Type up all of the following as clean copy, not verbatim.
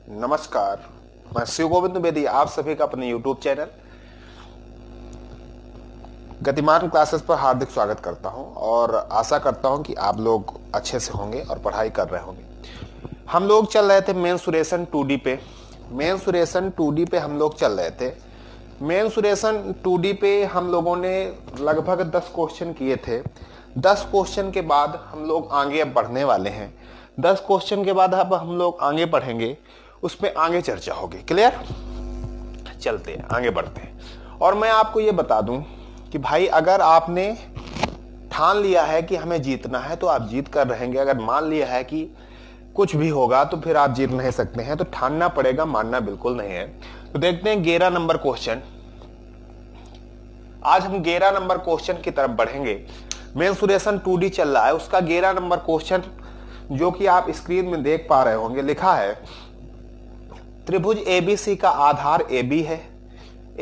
नमस्कार, मैं शिव गोविंद द्विवेदी आप सभी का अपने YouTube चैनल गतिमान क्लासेस पर हार्दिक स्वागत करता हूं और आशा करता हूं कि आप लोग अच्छे से होंगे और पढ़ाई कर रहे होंगे। हम लोग चल रहे थे मेंसुरेशन 2D पे। मेंसुरेशन 2D पे हम लोग चल रहे थे। मेंसुरेशन 2D पे हम लोगों ने लगभग 10 क्वेश्चन किए थे। 10 क्वेश्चन के बाद हम लोग आगे अब बढ़ने वाले हैं। 10 क्वेश्चन के बाद अब हम लोग आगे बढ़ेंगे, उसमें आगे चर्चा होगी। क्लियर? चलते हैं, आगे बढ़ते हैं। और मैं आपको ये बता दूं कि भाई अगर आपने ठान लिया है कि हमें जीतना है तो आप जीत कर रहेंगे। अगर मान लिया है कि कुछ भी होगा तो फिर आप जीत नहीं सकते हैं। तो ठानना पड़ेगा, मानना बिल्कुल नहीं है। तो देखते हैं 11 नंबर क्वेश्चन। आज हम 11 नंबर क्वेश्चन की तरफ बढ़ेंगे। मेंसुरेशन 2D चल रहा है, उसका 11 नंबर क्वेश्चन जो कि आप स्क्रीन में देख पा रहे होंगे, लिखा है त्रिभुज ABC का आधार AB है।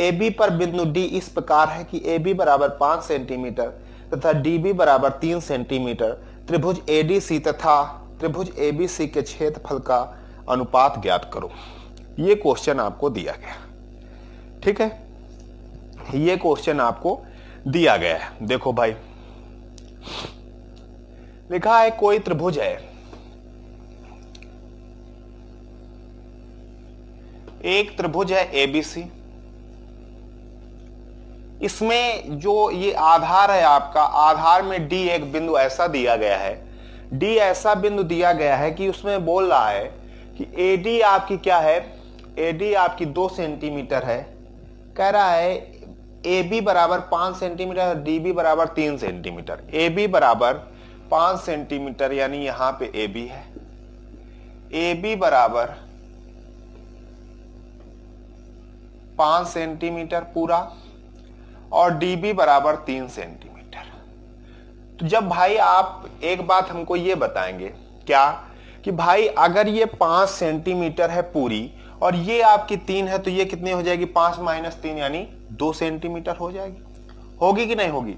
AB पर बिंदु D इस प्रकार है कि AB बराबर 5 सेंटीमीटर तथा DB बराबर 3 सेंटीमीटर। त्रिभुज ADC तथा त्रिभुज ABC के क्षेत्रफल का अनुपात ज्ञात करो। ये क्वेश्चन आपको दिया गया, ठीक है। ये क्वेश्चन आपको दिया गया है। देखो भाई, लिखा है कोई त्रिभुज है, एक त्रिभुज है ABC। इसमें जो ये आधार है आपका, आधार में D एक बिंदु ऐसा दिया गया है, D ऐसा बिंदु दिया गया है कि उसमें बोल रहा है कि AD आपकी क्या है, AD आपकी 2 सेंटीमीटर है। कह रहा है AB बराबर 5 सेंटीमीटर, DB बराबर 3 सेंटीमीटर। AB बराबर 5 सेंटीमीटर यानी यहां पे AB है। AB बराबर 5 सेंटीमीटर पूरा और DB बराबर 3 सेंटीमीटर। तो जब भाई आप एक बात हमको ये बताएंगे क्या कि भाई अगर ये 5 सेंटीमीटर है पूरी और ये आपकी 3 है तो ये कितनी हो जाएगी, 5 - 3 यानी 2 सेंटीमीटर हो जाएगी। होगी कि नहीं होगी?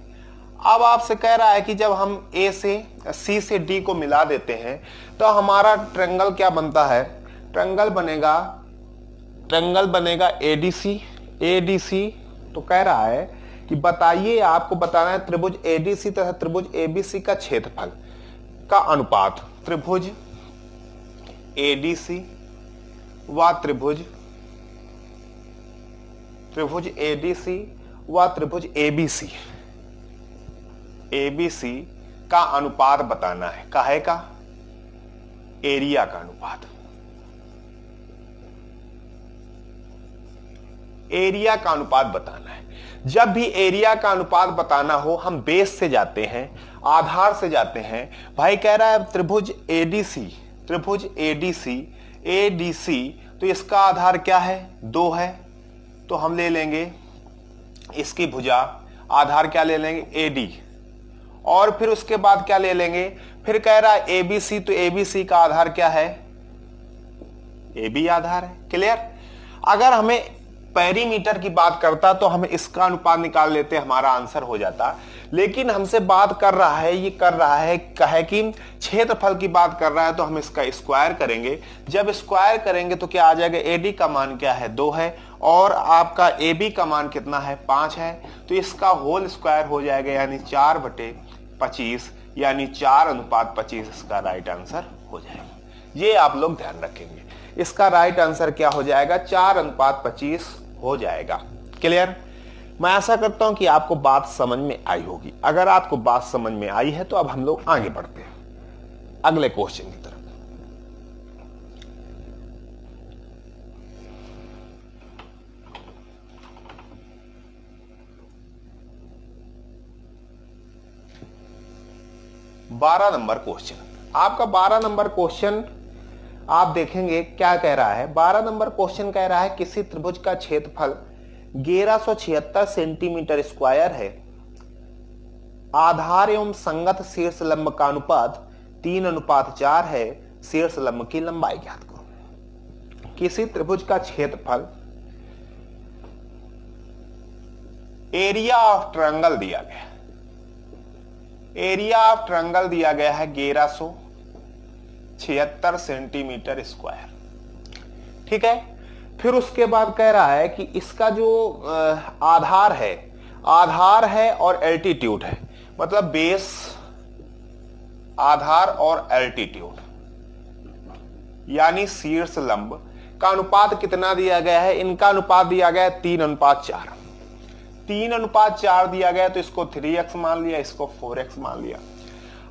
अब आपसे कह रहा है कि जब हम A से C से D को मिला देते हैं तो हमारा ट्रायंगल क्या बनता है, ट्रायंगल बनेगा ADC। तो कह रहा है कि बताइए, आपको बताना है त्रिभुज ADC तथा त्रिभुज ABC का क्षेत्रफल का अनुपात। त्रिभुज ADC व त्रिभुज ADC व त्रिभुज ABC का अनुपात बताना है। काहे का? एरिया का अनुपात। एरिया का अनुपात बताना है। जब भी एरिया का अनुपात बताना हो हम बेस से जाते हैं, आधार से जाते हैं। भाई कह रहा है त्रिभुज ADC तो इसका आधार क्या है, 2 है। तो हम ले लेंगे इसकी भुजा, आधार क्या ले लेंगे, AD। और फिर उसके बाद क्या ले लेंगे, फिर कह रहा है ABC, तो ABC का आधार क्या है, AB आधार है। क्लियर? अगर हमें पेरीमीटर की बात करता तो हमें इसका अनुपात निकाल लेते, हमारा आंसर हो जाता। लेकिन हमसे बात कर रहा है, ये कर रहा है कहे कि क्षेत्रफल की बात कर रहा है, तो हम इसका स्क्वायर करेंगे। जब स्क्वायर करेंगे तो क्या आ जाएगा, AD का मान क्या है, 2 है और आपका AB का मान कितना है, 5 है। तो इसका होल स्क्वायर हो जाएगा यानी 4/25 यानी 4:25 इसका राइट आंसर हो जाएगा। ये आप लोग ध्यान रखेंगे, इसका राइट आंसर क्या हो जाएगा, 4:25 हो जाएगा। क्लियर? मैं आशा करता हूं कि आपको बात समझ में आई होगी। अगर आपको बात समझ में आई है तो अब हम लोग आगे बढ़ते हैं अगले क्वेश्चन की तरफ। बारह नंबर क्वेश्चन आपका। 12 नंबर क्वेश्चन आप देखेंगे क्या कह रहा है। 12 नंबर क्वेश्चन कह रहा है किसी त्रिभुज का क्षेत्रफल 1176 सेंटीमीटर स्क्वायर है। आधार एवं संगत शीर्ष लंब का अनुपात 3:4 है। शीर्ष लंब की लंबाई ज्ञात करो। किसी त्रिभुज का क्षेत्रफल, एरिया ऑफ ट्रायंगल दिया गया, एरिया ऑफ ट्रायंगल दिया गया है 1176 सेंटीमीटर स्क्वायर। ठीक है। फिर उसके बाद कह रहा है कि इसका जो आधार है और एल्टीट्यूड है, मतलब बेस, आधार और एल्टीट्यूड यानी शीर्ष लंब का अनुपात कितना दिया गया है? इनका अनुपात दिया गया है 3:4। 3:4 दिया गया, तो इसको 3x मान लिया, इसको 4x मान लिया।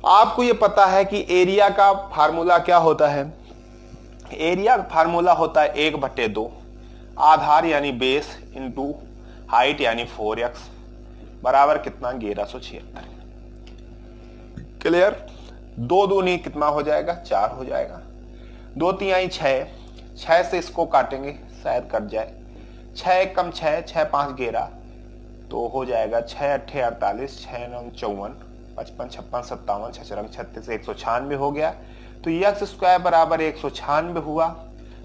आपको यह पता है कि एरिया का फार्मूला क्या होता है? एरिया का फार्मूला होता है 1/2 आधार यानी बेस इंटू हाइट यानी 4x बराबर कितना? 1176। क्लियर? 2 दूनी कितना हो जाएगा? 4 हो जाएगा। 2 तिहाई 6, 6 से इसको काटेंगे शायद कट जाए, 6 कम 6, 6 5 11, तो हो जाएगा 6 8 48, 6 9 54, 55 56 57 56 36 196 हो गया। तो x स्क्वायर बराबर 196 हुआ।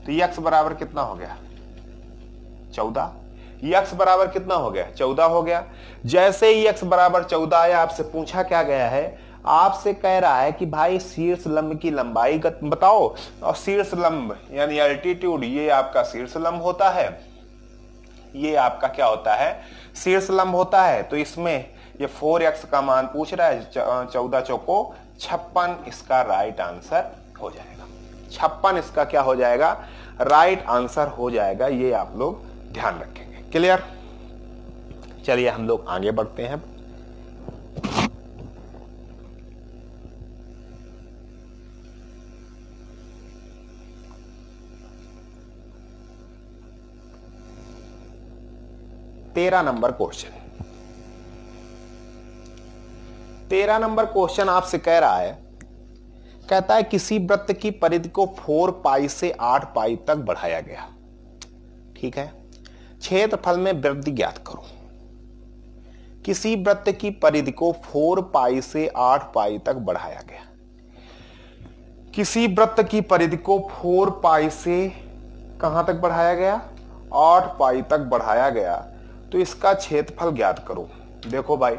तो x बराबर कितना हो गया? 14। x बराबर कितना हो गया? 14 हो गया। जैसे ही x बराबर 14 आया, आपसे पूछा क्या गया है? आपसे कह रहा है कि भाई शीर्ष लंब की लंबाई बताओ, और शीर्ष लंब यानी एल्टीट्यूड, ये आपका शीर्ष लंब होता है, ये आपका क्या होता है? शीर्ष लंब होता है। तो इसमें ये 4x का मान पूछ रहा है, 14 चौको 56 इसका राइट आंसर हो जाएगा। 56 इसका क्या हो जाएगा? राइट आंसर हो जाएगा। ये आप लोग ध्यान रखेंगे। क्लियर? चलिए हम लोग आगे बढ़ते हैं। तेरह नंबर क्वेश्चन आपसे कह रहा है, कहता है किसी वृत्त की परिधि को 4 पाई से 8 पाई तक बढ़ाया गया। ठीक है, क्षेत्रफल में वृद्धि ज्ञात करो। किसी वृत्त की परिधि को 4 पाई से 8 पाई तक बढ़ाया गया। किसी वृत्त की परिधि को 4 पाई से कहां तक बढ़ाया गया? 8 पाई तक बढ़ाया गया। तो इसका क्षेत्रफल ज्ञात करो। देखो भाई,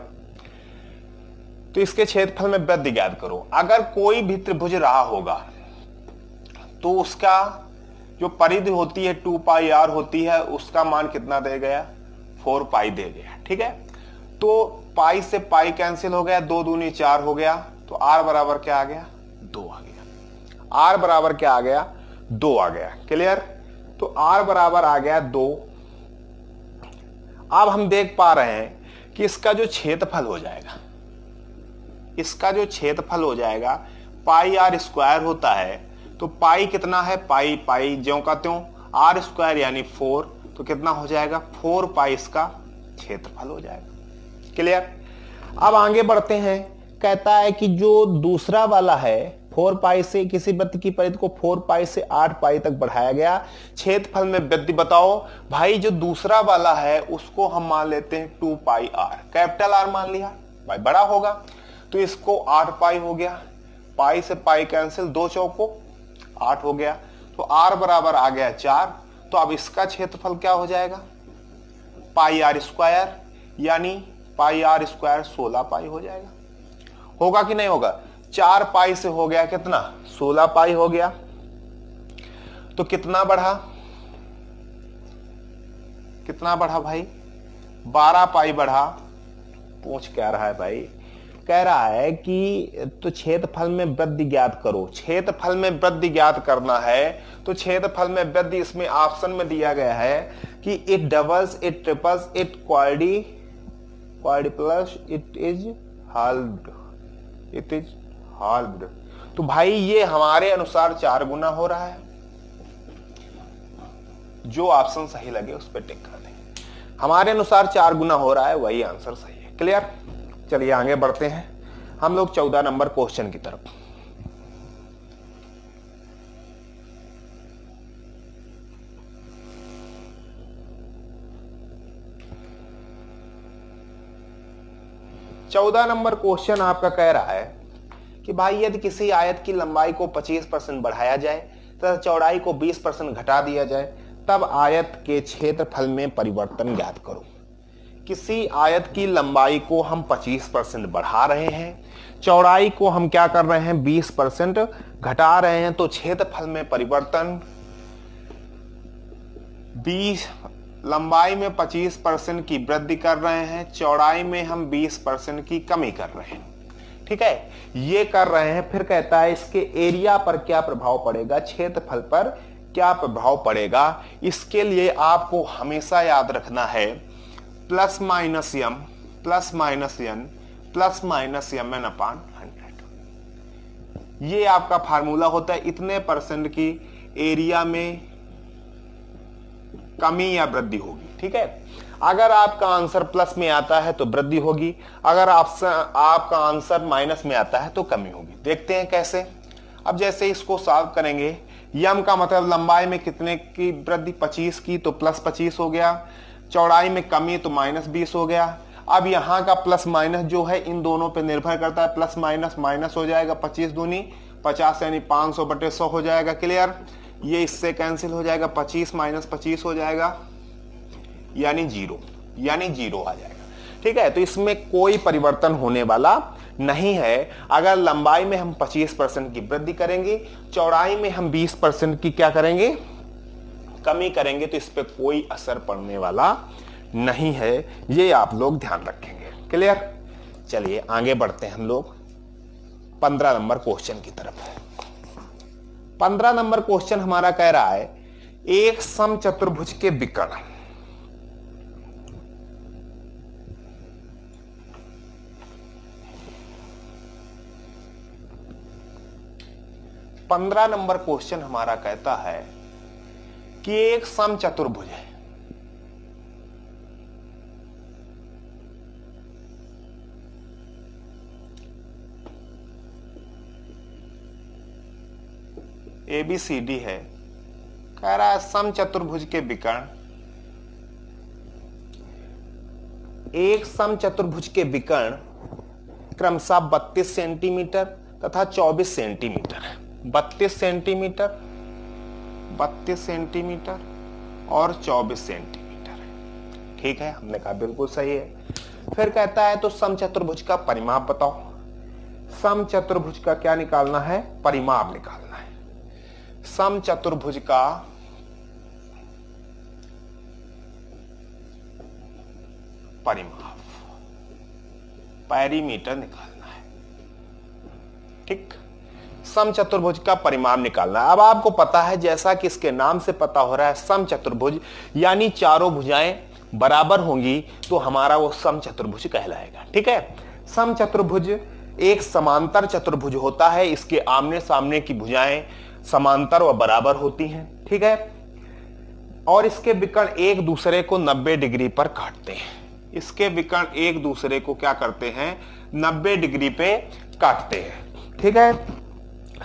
तो इसके क्षेत्रफल में वृद्धि ज्ञात करो। अगर कोई भी त्रिभुज रहा होगा तो उसका जो परिधि होती है 2 पाई r होती है, उसका मान कितना दे गया? 4 पाई दे गया। ठीक है, तो पाई से पाई कैंसिल हो गया, 2 दूनी 4 हो गया। तो r बराबर क्या आ गया? 2 आ गया। r बराबर क्या आ गया? 2 आ गया। क्लियर? तो r बराबर आ गया 2। अब हम देख पा रहे हैं कि इसका जो क्षेत्रफल हो जाएगा, इसका जो क्षेत्रफल हो जाएगा, पाई r स्क्वायर होता है। तो पाई कितना है? पाई पाई ज्यों का त्यों, r स्क्वायर यानी 4, तो कितना हो जाएगा? 4 पाई इसका क्षेत्रफल हो जाएगा। क्लियर? अब आगे बढ़ते हैं। कहता है कि जो दूसरा वाला है 4 पाई से, किसी वृत्त की परिधि को 4 पाई से 8 पाई तक बढ़ाया गया, क्षेत्रफल में वृद्धि बताओ। भाई जो दूसरा वाला है उसको हम मान लेते हैं 2 पाई r, कैपिटल R मान लिया, भाई बड़ा होगा। तो इसको 8 पाई हो गया, पाई से पाई कैंसिल, 2 चौको 8 हो गया। तो r बराबर आ गया 4। तो अब इसका क्षेत्रफल क्या हो जाएगा? पाई r स्क्वायर, यानी पाई r स्क्वायर 16 पाई हो जाएगा। होगा कि नहीं होगा? 4 पाई से हो गया कितना? 16 पाई हो गया। तो कितना बढ़ा? कितना बढ़ा भाई? 12 पाई बढ़ा। पूछ क्या रहा है भाई? कह रहा है कि तो क्षेत्रफल में वृद्धि ज्ञात करो। क्षेत्रफल में वृद्धि ज्ञात करना है, तो क्षेत्रफल में वृद्धि इसमें ऑप्शन में दिया गया है कि it doubles, it triples, it quadruples, it is halved, it is halved. तो भाई ये हमारे अनुसार 4 गुना हो रहा है। जो ऑप्शन सही लगे उस पर टिक कर दें। हमारे अनुसार 4 गुना हो रहा है, वही आंसर सही है। क्लियर? चलिए आगे बढ़ते हैं हम लोग 14 नंबर क्वेश्चन की तरफ। चौदह नंबर क्वेश्चन आपका कह रहा है कि भाई यदि किसी आयत की लंबाई को 25% बढ़ाया जाए तथा चौड़ाई को 20% घटा दिया जाए, तब आयत के क्षेत्रफल में परिवर्तन ज्ञात करो। किसी आयत की लंबाई को हम 25% बढ़ा रहे हैं, चौड़ाई को हम क्या कर रहे हैं? 20% घटा रहे हैं, तो क्षेत्रफल में परिवर्तन 20 लंबाई में 25% की वृद्धि कर रहे हैं, चौड़ाई में हम 20% की कमी कर रहे हैं। ठीक है, ये कर रहे हैं। फिर कहता है इसके एरिया पर क्या प्रभाव पड़ेगा, क्षेत्रफल पर क्या प्रभाव पड़ेगा। इसके लिए आपको हमेशा याद रखना है plus minus M plus minus N plus minus M N upon 100। ये आपका फार्मूला होता है। इतने परसेंट की एरिया में कमी या वृद्धि होगी। ठीक है, अगर आपका आंसर प्लस में आता है तो वृद्धि होगी, अगर आपका आंसर माइनस में आता है तो कमी होगी। देखते हैं कैसे। अब जैसे इसको सॉल्व करेंगे, यम का मतलब लंबाई में कितने की वृद्धि, 25 की, तो प्लस 25 हो गया। चौड़ाई में कमी तो माइनस 20 हो गया। अब यहां का प्लस माइनस जो है इन दोनों पे निर्भर करता है, प्लस माइनस माइनस हो जाएगा, 25 दूनी 50 यानी 500/100 हो जाएगा। क्लियर, ये इससे कैंसिल हो जाएगा, 25 माइनस 25 हो जाएगा यानी 0, यानी 0 आ जाएगा। ठीक है, तो इसमें कोई परिवर्तन होने वाला नहीं है। अगर लंबाई में हम 25% की वृद्धि करेंगे, चौड़ाई में हम 20% की क्या करेंगे, कमी करेंगे, तो इस पे कोई असर पड़ने वाला नहीं है। ये आप लोग ध्यान रखेंगे। क्लियर, चलिए आगे बढ़ते हैं हम लोग 15 नंबर क्वेश्चन की तरफ। 15 नंबर क्वेश्चन हमारा कह रहा है एक समचतुर्भुज के विकर्ण, पंद्रह नंबर क्वेश्चन हमारा कहता है कि एक समचतुर्भुज है, ABCD है। कह रहा है समचतुर्भुज के विकर्ण, एक समचतुर्भुज के विकर्ण क्रमशः 32 सेंटीमीटर तथा 24 सेंटीमीटर है। 32 सेंटीमीटर, 32 सेंटीमीटर और 24 सेंटीमीटर है। ठीक है, हमने कहा बिल्कुल सही है। फिर कहता है तो समचतुर्भुज का परिमाप बताओ। समचतुर्भुज का क्या निकालना है, परिमाप निकालना है। समचतुर्भुज का परिमाप, पेरीमीटर निकालना है। ठीक, समचतुर्भुज का परिमाप निकालना है। अब आपको पता है, जैसा कि इसके नाम से पता हो रहा है, समचतुर्भुज यानी चारों भुजाएं बराबर होंगी तो हमारा वो समचतुर्भुज कहलाएगा। ठीक है, समचतुर्भुज एक समांतर चतुर्भुज होता है। इसके आमने सामने की भुजाएं समांतर व बराबर होती हैं। ठीक है, और इसके विकर्ण एक दूसरे को 90 डिग्री पर काटते हैं। इसके विकर्ण एक दूसरे को क्या करते हैं, 90 डिग्री पे काटते हैं। ठीक है,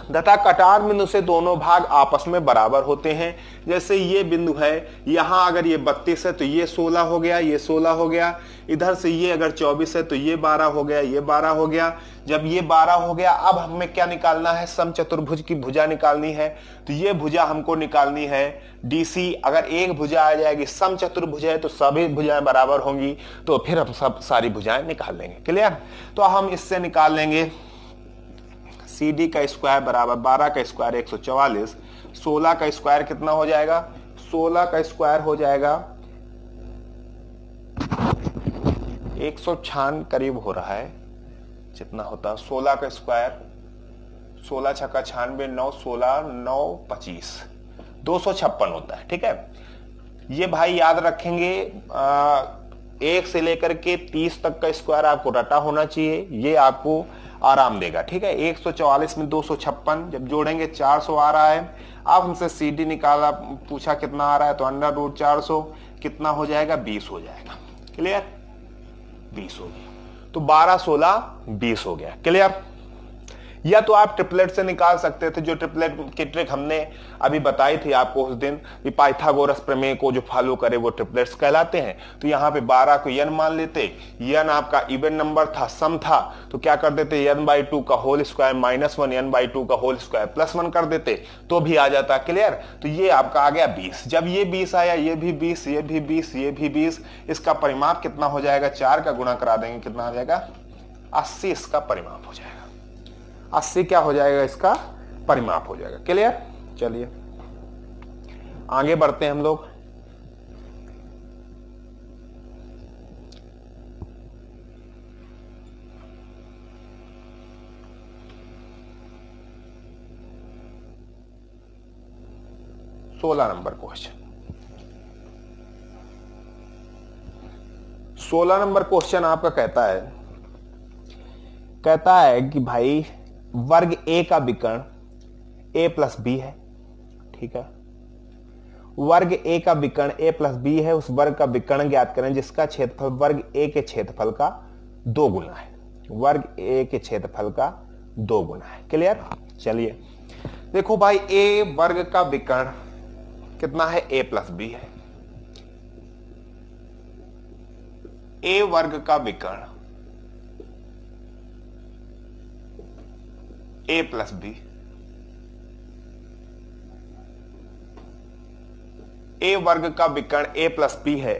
तथा कटार बिंदु से दोनों भाग आपस में बराबर होते हैं। जैसे ये बिंदु है, यहां अगर ये 32 है तो ये 16 हो गया, ये 16 हो गया। इधर से ये अगर 24 है तो ये 12 हो गया, ये 12 हो गया। जब ये 12 हो गया, अब हमें क्या निकालना है, समचतुर्भुज की भुजा निकालनी है। तो ये भुजा हमको निकालनी है DC। अगर एक भुजा आ जाएगी, समचतुर्भुज है तो सभी भुजाएं बराबर होंगी, तो फिर हम सब सारी भुजाएं निकाल लेंगे। क्लियर, तो हम इससे निकाल लेंगे CD का स्क्वायर बराबर 12 का स्क्वायर 144, 16 का स्क्वायर कितना हो जाएगा, 16 का स्क्वायर हो जाएगा 196 करीब हो रहा है, जितना होता है 16 का स्क्वायर, 16 छक्का 96, 9 16 9 25, 256 होता है। ठीक है, ये भाई याद रखेंगे, 1 से लेकर के 30 तक का स्क्वायर आपको रटा होना चाहिए, ये आपको आराम देगा। ठीक है, 144 में 256 जब जोड़ेंगे 400 आ रहा है। अब हमसे CD निकाला, पूछा कितना आ रहा है, तो √400 कितना हो जाएगा, 20 हो जाएगा। क्लियर, 20 हो गया, तो 12 16 20 हो गया। क्लियर, या तो आप ट्रिपलेट से निकाल सकते थे, जो ट्रिपलेट की ट्रिक हमने अभी बताई थी आपको उस दिन, पाइथागोरस प्रमेय को जो फॉलो करे वो ट्रिपलेट्स कहलाते हैं। तो यहाँ पे 12 को n मान लेते, n आपका इवन नंबर था, सम था, तो क्या कर देते, n/2 का होल स्क्वायर -1 n/2 का होल स्क्वायर +1 कर देते, तो भी आ जाता। क्लियर, तो ये आपका आ गया 20। जब ये 20 आया, ये भी 20, ये भी 20, ये भी 20, इसका परिमाप कितना हो जाएगा, 4 का गुणा करा देंगे, कितना आ जाएगा, 80 इसका परिमाप हो जाएगा। 80 क्या हो जाएगा, इसका परिमाप हो जाएगा। क्लियर, चलिए आगे बढ़ते हैं हम लोग 16 नंबर क्वेश्चन। 16 नंबर क्वेश्चन आपका कहता है कि भाई वर्ग ए का विकर्ण a प्लस बी है, ठीक है। वर्ग ए का विकर्ण a प्लस बी है, उस वर्ग का विकर्ण ज्ञात करें जिसका क्षेत्रफल वर्ग ए के क्षेत्रफल का 2 गुना है। वर्ग ए के क्षेत्रफल का 2 गुना है। क्लियर? चलिए देखो भाई, a वर्ग का विकर्ण कितना है? a प्लस बी है। a वर्ग का विकर्ण a प्लस बी, a वर्ग का विकर्ण a प्लस बी है।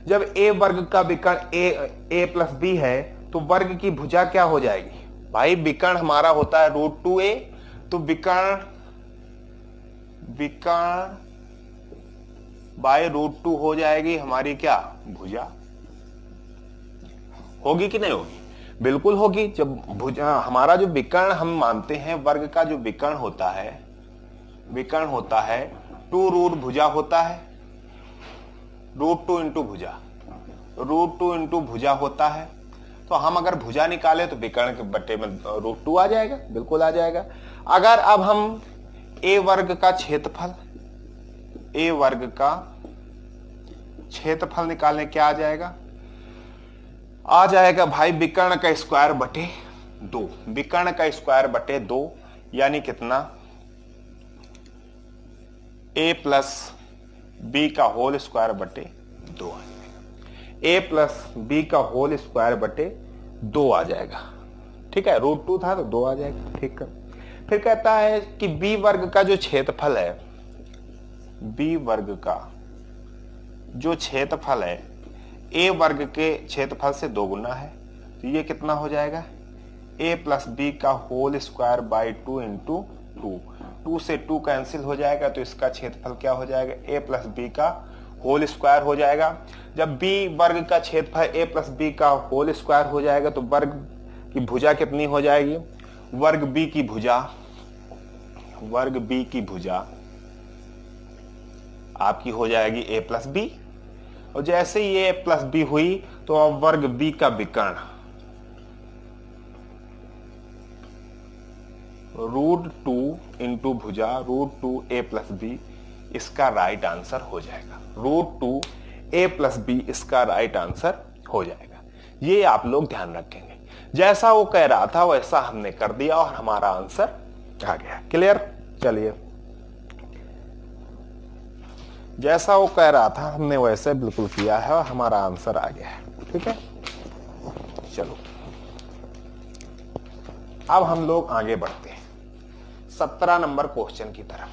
जब a वर्ग का विकर्ण a प्लस बी है तो वर्ग की भुजा क्या हो जाएगी? भाई विकर्ण हमारा होता है √2a, तो विकर्ण बाय √2 हो जाएगी हमारी क्या? भुजा। होगी कि नहीं होगी? बिल्कुल होगी। जब भुजा हमारा जो विकर्ण हम मानते हैं, वर्ग का जो विकर्ण होता है 2 भुजा होता है, √2 इंटू भुजा, √2 इंटू भुजा होता है। तो हम अगर भुजा निकाले तो विकर्ण के बट्टे में √2 आ जाएगा, बिल्कुल आ जाएगा। अगर अब हम a वर्ग का क्षेत्रफल निकालने, क्या आ जाएगा? आ जाएगा भाई विकर्ण का स्क्वायर बटे 2। विकर्ण का स्क्वायर बटे 2 यानी कितना? a प्लस बी का होल स्क्वायर बटे 2 आ जाएगा। a प्लस बी का होल स्क्वायर बटे 2 आ जाएगा, ठीक है। √2 था तो 2 आ जाएगा, ठीक है। फिर कहता है कि b वर्ग का जो क्षेत्रफल है, b वर्ग का जो क्षेत्रफल है a वर्ग के क्षेत्रफल से 2 गुना है, तो ये कितना हो जाएगा? a प्लस बी का होल स्क्वायर बाई 2 इंटू 2 से 2 कैंसिल हो जाएगा, तो इसका क्षेत्रफल क्या हो जाएगा? a प्लस बी का होल स्क्वायर हो जाएगा। जब b वर्ग का क्षेत्रफल a प्लस बी का होल स्क्वायर हो जाएगा तो वर्ग की भुजा कितनी हो जाएगी? वर्ग b की भुजा आपकी हो जाएगी a प्लस बी। और जैसे ही a प्लस बी हुई तो अब वर्ग b का विकर्ण √2 इंटू भुजा √2a प्लस बी, इसका राइट आंसर हो जाएगा। √2a प्लस बी इसका राइट आंसर हो जाएगा। ये आप लोग ध्यान रखेंगे। जैसा वो कह रहा था वैसा हमने कर दिया और हमारा आंसर आ गया। क्लियर? चलिए, जैसा वो कह रहा था हमने वैसे बिल्कुल किया है और हमारा आंसर आ गया है, ठीक है। चलो अब हम लोग आगे बढ़ते हैं 17 नंबर क्वेश्चन की तरफ।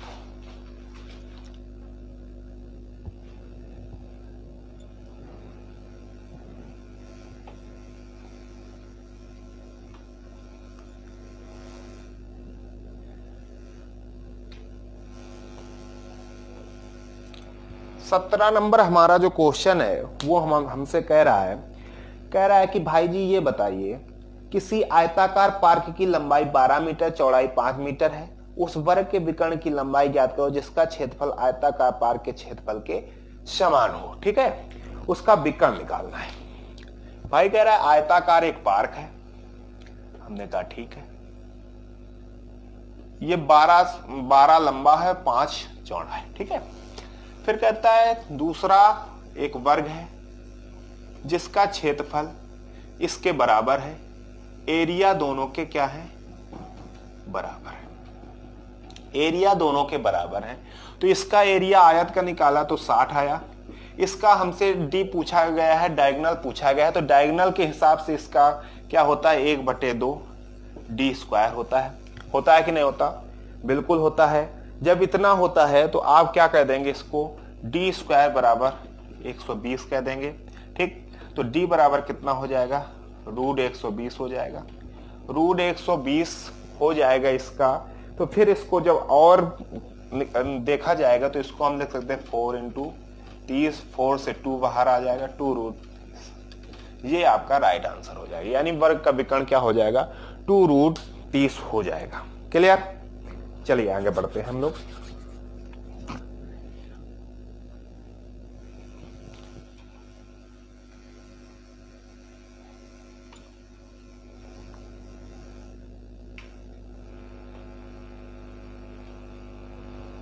सत्रह नंबर हमारा जो क्वेश्चन है वो हमसे कह रहा है कि भाई जी ये बताइए, किसी आयताकार पार्क की लंबाई 12 मीटर, चौड़ाई 5 मीटर है। उस वर्ग के विकर्ण की लंबाई ज्ञात करो जिसका क्षेत्रफल आयताकार पार्क के क्षेत्रफल के समान हो, ठीक है। उसका विकर्ण निकालना है। भाई कह रहा है आयताकार एक पार्क है, हमने कहा ठीक है। ये 12 लंबा है, 5 चौड़ा है, ठीक है। फिर कहता है दूसरा एक वर्ग है जिसका क्षेत्रफल इसके बराबर है, एरिया दोनों के क्या है? बराबर है। एरिया दोनों के बराबर है, तो इसका एरिया आयत का निकाला तो 60 आया। इसका हमसे डी पूछा गया है, डायगोनल पूछा गया है, तो डायगोनल के हिसाब से इसका क्या होता है? 1/2 डी स्क्वायर होता है कि नहीं होता? बिल्कुल होता है। जब इतना होता है तो आप क्या कह देंगे? इसको डी स्क्वायर बराबर 120 कह देंगे, ठीक। तो डी बराबर कितना हो जाएगा? √120 हो जाएगा। √120 हो जाएगा इसका। तो फिर इसको जब और देखा जाएगा तो इसको हम लिख सकते हैं 4 × 30, 4 से 2 बाहर आ जाएगा, 2√। ये आपका राइट आंसर हो जाएगा, यानी वर्ग का विकर्ण क्या हो जाएगा? 2√30 हो जाएगा। क्लियर? चलिए आगे बढ़ते हैं हम लोग।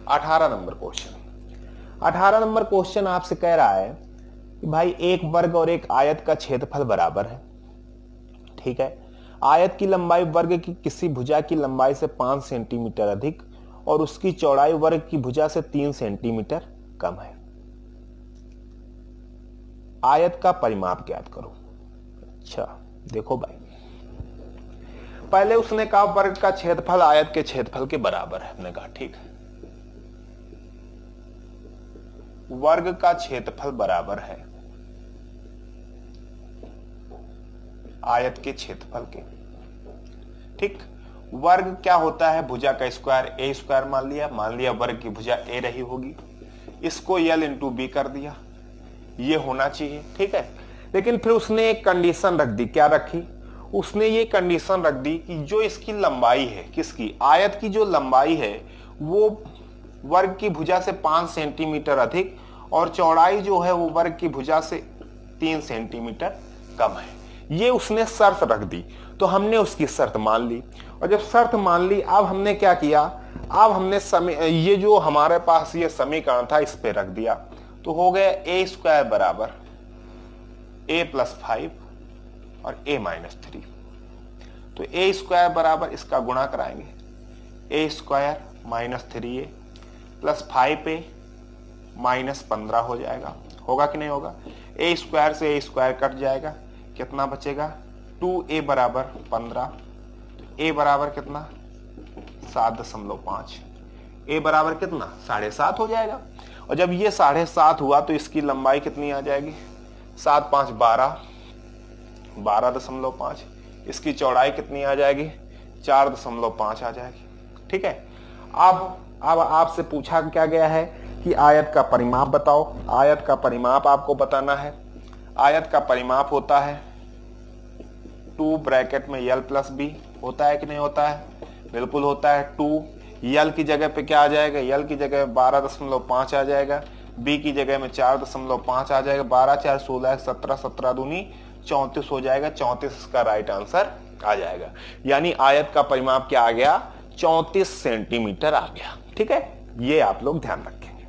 18 नंबर क्वेश्चन। 18 नंबर क्वेश्चन आपसे कह रहा है कि भाई एक वर्ग और एक आयत का क्षेत्रफल बराबर है। ठीक है, आयत की लंबाई वर्ग की किसी भुजा की लंबाई से 5 सेंटीमीटर अधिक और उसकी चौड़ाई वर्ग की भुजा से 3 सेंटीमीटर कम है। आयत का परिमाप ज्ञात करो। अच्छा देखो भाई, पहले उसने कहा वर्ग का क्षेत्रफल आयत के क्षेत्रफल के बराबर है। हमने कहा ठीक है, वर्ग का क्षेत्रफल बराबर है आयत के क्षेत्रफल के। ठीक, वर्ग क्या होता है? भुजा का स्क्वायर, ए स्क्वायर मान लिया वर्ग की भुजा ए रही होगी, इसको यल इंटू बी कर दिया, ये होना चाहिए। ठीक है, लेकिन फिर उसने एक कंडीशन रख दी। क्या रखी? उसने ये कंडीशन रख दी कि जो इसकी लंबाई है, किसकी? आयत की जो लंबाई है वो वर्ग की भुजा से 5 सेंटीमीटर अधिक और चौड़ाई जो है वो वर्ग की भुजा से 3 सेंटीमीटर कम है। ये उसने शर्त रख दी, तो हमने उसकी शर्त मान ली। और जब शर्त मान ली, अब हमने क्या किया? अब हमने ये जो हमारे पास ये समीकरण था इस पे रख दिया, तो हो गया ए स्क्वायर बराबर ए प्लस 5 और ए माइनस 3। तो ए स्क्वायर बराबर इसका गुणा कराएंगे, a square minus 3a plus 5a minus 15 हो जाएगा। होगा कि नहीं होगा? ए स्क्वायर से ए स्क्वायर कट जाएगा, कितना बचेगा? 2a बराबर 15। तो a बराबर कितना? 7.5। a बराबर कितना? 7.5 हो जाएगा। और जब ये 7.5 हुआ तो इसकी लंबाई कितनी आ जाएगी? 7 5 12, 12.5। इसकी चौड़ाई कितनी आ जाएगी? 4.5 आ जाएगी। ठीक है, अब आपसे पूछा क्या गया है कि आयत का परिमाप बताओ। आयत का परिमाप आपको बताना है। आयत का परिमाप होता है 2 ब्रैकेट में यल प्लस बी। होता है कि नहीं होता है? बिल्कुल होता है। 2 यल की जगह पे क्या आ जाएगा? यल की जगह 12.5 आ जाएगा, बी की जगह में 4.5 आ जाएगा। 12 4 16, 17 17 दूनी 34 हो जाएगा। 34 इसका राइट आंसर आ जाएगा। यानी आयत का परिमाप क्या आ गया? 34 सेंटीमीटर आ गया। ठीक है, ये आप लोग ध्यान रखेंगे।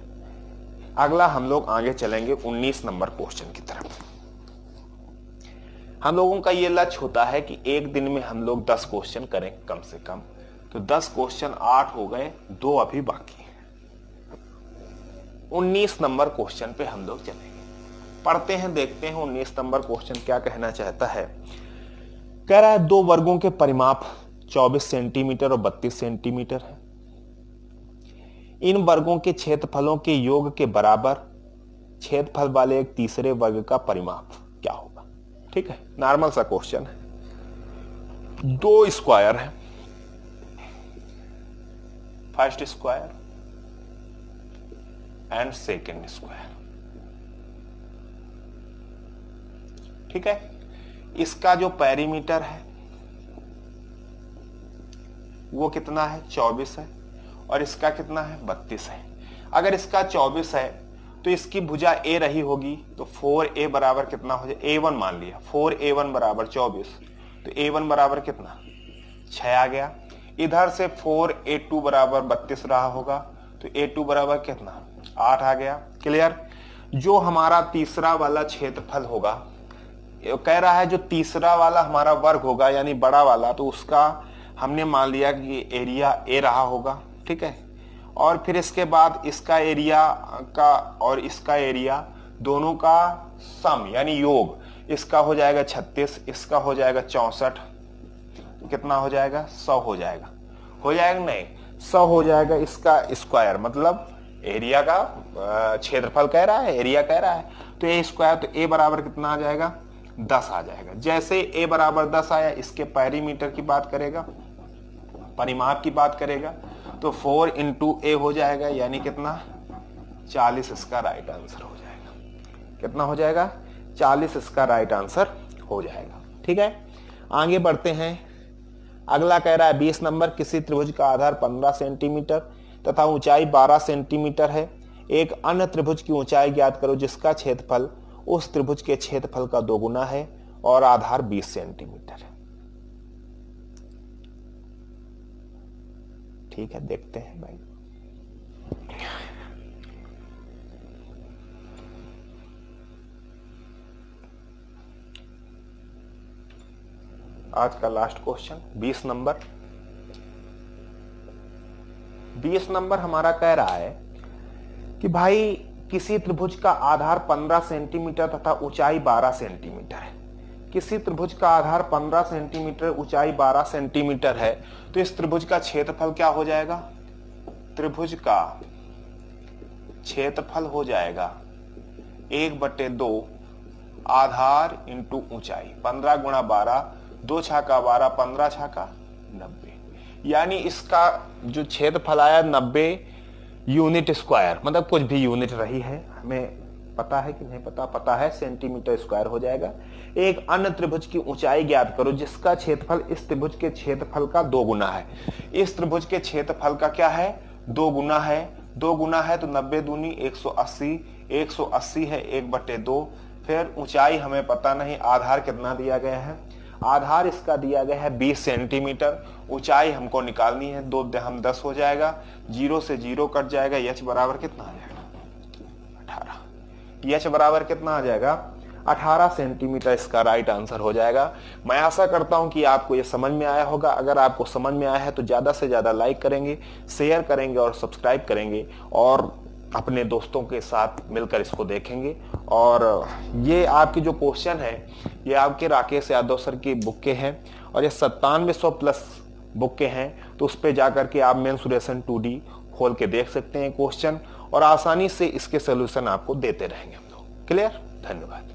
अगला हम लोग आगे चलेंगे 19 नंबर क्वेश्चन की तरफ। हम लोगों का ये लक्ष्य होता है कि एक दिन में हम लोग 10 क्वेश्चन करें कम से कम। तो 10 क्वेश्चन 8 हो गए, 2 अभी बाकी हैं। 19 नंबर क्वेश्चन पे हम लोग चलेंगे, पढ़ते हैं, देखते हैं 19 नंबर क्वेश्चन क्या कहना चाहता है। कह रहा है 2 वर्गों के परिमाप 24 सेंटीमीटर और 32 सेंटीमीटर है। इन वर्गों के क्षेत्रफलों के योग के बराबर क्षेत्रफल वाले एक तीसरे वर्ग का परिमाप क्या होगा? ठीक है, नॉर्मल सा क्वेश्चन है। 2 स्क्वायर है, first square and second square. ठीक है, इसका जो पेरीमीटर है वो कितना है? 24 है। और इसका कितना है? 32 है। अगर इसका 24 है तो इसकी भुजा ए रही होगी, तो 4a बराबर कितना हो जाए? a1 मान लिया, 4a1 बराबर 24, तो a1 बराबर कितना? 6 आ गया। इधर से 4a2 बराबर 32 रहा होगा, तो a2 बराबर कितना? 8 आ गया। क्लियर? जो हमारा तीसरा वाला क्षेत्रफल होगा, कह रहा है जो तीसरा वाला हमारा वर्ग होगा यानी बड़ा वाला, तो उसका हमने मान लिया कि एरिया ए रहा होगा। ठीक है, और फिर इसके बाद इसका एरिया का और इसका एरिया दोनों का सम यानी योग, इसका हो जाएगा 36, इसका हो जाएगा 64, कितना हो जाएगा? 100 हो जाएगा। हो जाएगा नहीं? 100 हो जाएगा। इसका स्क्वायर मतलब एरिया का क्षेत्रफल कह रहा है, एरिया कह रहा है, तो ए स्क्वायर, तो ए बराबर कितना आ जाएगा? 10 आ जाएगा। जैसे ए बराबर 10 आया, इसके पेरीमीटर की बात करेगा, परिमाप की बात करेगा, तो 4 इंटू ए हो जाएगा, यानी कितना? 40 इसका राइट आंसर हो जाएगा। कितना हो जाएगा? 40 इसका राइट आंसर हो जाएगा। ठीक है, आगे बढ़ते हैं। अगला कह रहा है 20 नंबर, किसी त्रिभुज का आधार 15 सेंटीमीटर तथा ऊंचाई 12 सेंटीमीटर है। एक अन्य त्रिभुज की ऊंचाई ज्ञात करो जिसका क्षेत्रफल उस त्रिभुज के क्षेत्रफल का 2 गुना है और आधार 20 सेंटीमीटर है। ठीक है, देखते हैं भाई। आज का लास्ट क्वेश्चन 20 नंबर। 20 नंबर हमारा कह रहा है कि भाई किसी त्रिभुज का आधार 15 सेंटीमीटर तथा ऊंचाई 12 सेंटीमीटर है। किसी त्रिभुज का आधार 15 सेंटीमीटर, ऊंचाई 12 सेंटीमीटर है, तो इस त्रिभुज का क्षेत्रफल क्या हो जाएगा? त्रिभुज का क्षेत्रफल हो जाएगा 1/2 आधार इंटू ऊंचाई। 15 गुणा 12, 2 छाका 12, 15 छाका 90। यानी इसका जो क्षेत्रफल आया 90 यूनिट स्क्वायर, मतलब कुछ भी यूनिट रही है, हमें पता है कि नहीं पता? पता है, सेंटीमीटर स्क्वायर हो जाएगा। एक अन्य त्रिभुज की ऊंचाई ज्ञात करो जिसका क्षेत्रफल इस त्रिभुज के क्षेत्रफल का 2 गुना है। इस त्रिभुज के क्षेत्रफल का क्या है? 2 गुना है। 2 गुना है तो 90 दूनी 180, 180 है 1/2। फिर ऊंचाई हमें पता नहीं, आधार कितना दिया गया है? आधार इसका दिया गया है 20 सेंटीमीटर। ऊंचाई हमको निकालनी है, 2 हम 10 हो जाएगा, 0 से 0 कट जाएगा। h बराबर कितना आ जाएगा? 18। h बराबर कितना आ जाएगा? 18 सेंटीमीटर इसका राइट आंसर हो जाएगा। मैं आशा करता हूं कि आपको ये समझ में आया होगा। अगर आपको समझ में आया है तो ज्यादा से ज्यादा लाइक करेंगे, शेयर करेंगे और सब्सक्राइब करेंगे और अपने दोस्तों के साथ मिलकर इसको देखेंगे। और ये आपकी जो क्वेश्चन है ये आपके राकेश यादव सर की बुक के हैं और ये 9700 प्लस बुक के हैं, तो उस पर जाकर के आप मेंसुरेशन 2D खोल के देख सकते हैं क्वेश्चन, और आसानी से इसके सोल्यूशन आपको देते रहेंगे हम लोग। क्लियर? धन्यवाद।